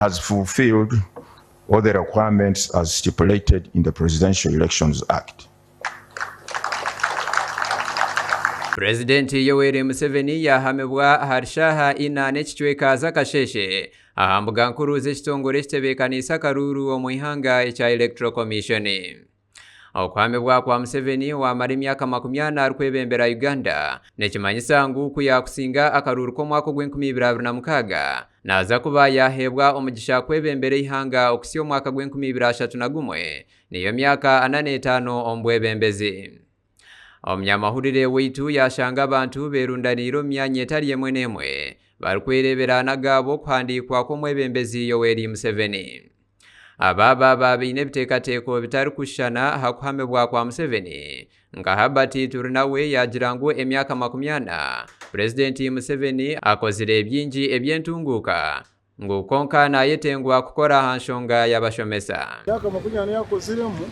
has fulfilled all the requirements as stipulated in the Presidential Elections Act. President Yoweri Museveni yahamibwa harshaha inane chichweka zakasheshe ahambuga nkuru z'ekitongole ekitebeekanisa akaruru omu ihanga ekya Electoral Commission. Okuhamibwa kwa Museveni wamara emyaka 40 arikwebembera Uganda nekimanyisa ngu kuyakusinga akaruru k'omwaka gw'2026 naza kuba yahebwa omugisha kwebembera ihanga okusya omwaka gw'2031 niyo myaka 45 omu bwebembezi. Omunyamahurire weitu yashanga abantu berundanira omu myanya etari emwe n'emwe barikwerebera nagabo kuhandikwa kw'omwebembezi Yoweri Museveni. Ababa babaine ebiteekateeko bitari kushana hakuhamibwa kwa Museveni nka Herbert Turinawe yagira ngu emyaka 40 President Museveni akozire ebyingi ebyentunguuka ngu konka nayetengwa kukora ha nshonga y'abashomesa. Emyaka 40 yakoziremu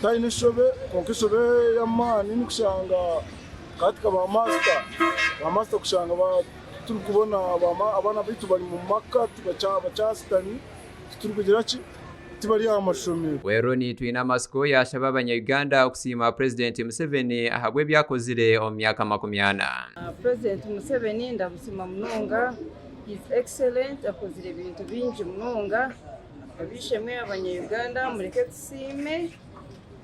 taine shobe konkisobe yamani nikushanga katika ba master kushanga turi kubona abana bitu bari mu maka tubacasitani turi kugira ki tibari amashomero. Weroni twina masiko yashaba abanya-Uganda okusima President Museveni ahabwe byakozire omu myaka 40. President Museveni ndamusima munonga, His Excellent akozire ebintu bingi munonga abishemwe abanya-Uganda mureke tusime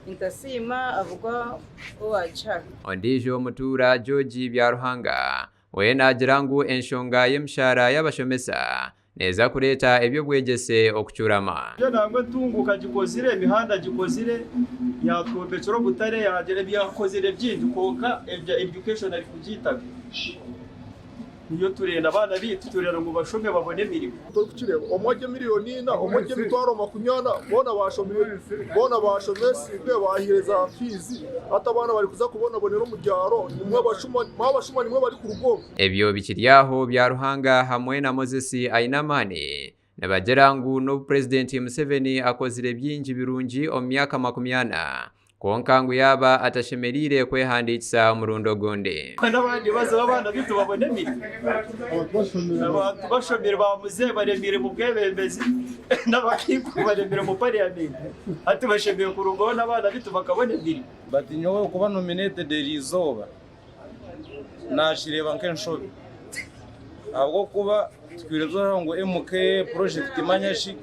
intasima avugwa owachaka. Ondijo mutura George Byaruhanga wena agira ngu enshonga y'emishara y'abashomesa neza kureta ebyo bwegese okucurama. Nangwe tunguka gikozire emihanda gikozire yatwombekero butare yagere byakozire byindu konka education ari kugitaga niyo turenda abana bitu turera ngo bashome babone mirimo. Turi kukireba omwage miliyoni na omwage bitwaro 20 bona bashomesi bwe bahireza fizi ata abana bari kuza kubona bonero mu byaro nimwe bashuma nimwe bari ku rugo. Ebyo bikiryaho Byaruhanga hamwe na Moses Ainamani nabagera ngu no President Museveni akozire byingi birungi omu myaka 40 konka ngu yaba atashemerire kwehandikisa umurundo gonde. N'abandi baza abana bitu babone mirimo abantu bashomera bamuze baremire mu bwebembezi n'abakiku baremire mu parliament ati bashemeye ku rugo n'abana bitu bakabone mirimo. Batinyowe kuba nominated rizoba nashireba nk'enshobe ahubwo kuba twirezo ngo MK project manyashi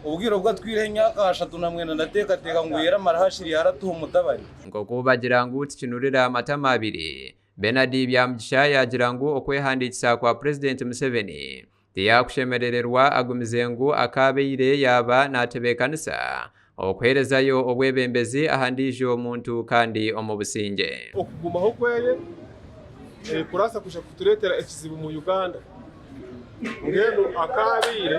ubwiro bwa twirenya kashatu namwena ndatekateka ngo yera marahashiri haratuho mutabari ngo kubagira ngu tikinurira amatama abiri. Bernard Byamugisha yagira ngu okwehandikisa kwa President Museveni tiyakushemerererwa agumize ngu akabeire yaba natebekanisa okwerezayo obwebembezi ahandije omuntu kandi omu businge. Okugumaho kweye kurasa kusha kuturetera ekizibu mu Uganda. Ngendo akabire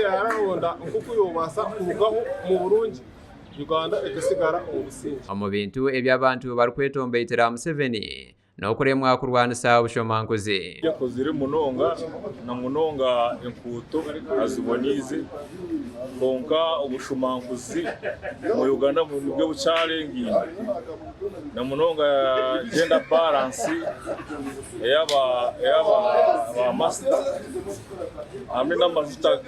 arahonda nkuko yobasa kurugaho mu Burundi Uganda egasigara obusinge. Omu bintu eby'abantu barikwetombeitera Museveni n'okuremwa kurwanisa obushomankuzi. Yakozire munonga na munonga enkuto azibonize konka obushomankuzi mu Uganda mu byo bucarengi na munonga gender balance yaba master amwe n'amajuta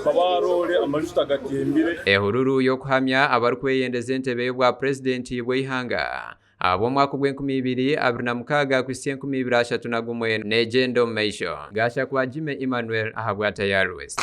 kabarole amajuta gatembire. Ehururu yo kuhamya abarkweyendeze entebe bwa President bw'ihanga abo mwaka gw'2026 ku 2031 negendo meisho gasha kwa Jime Emmanuel ahabwa tayari West.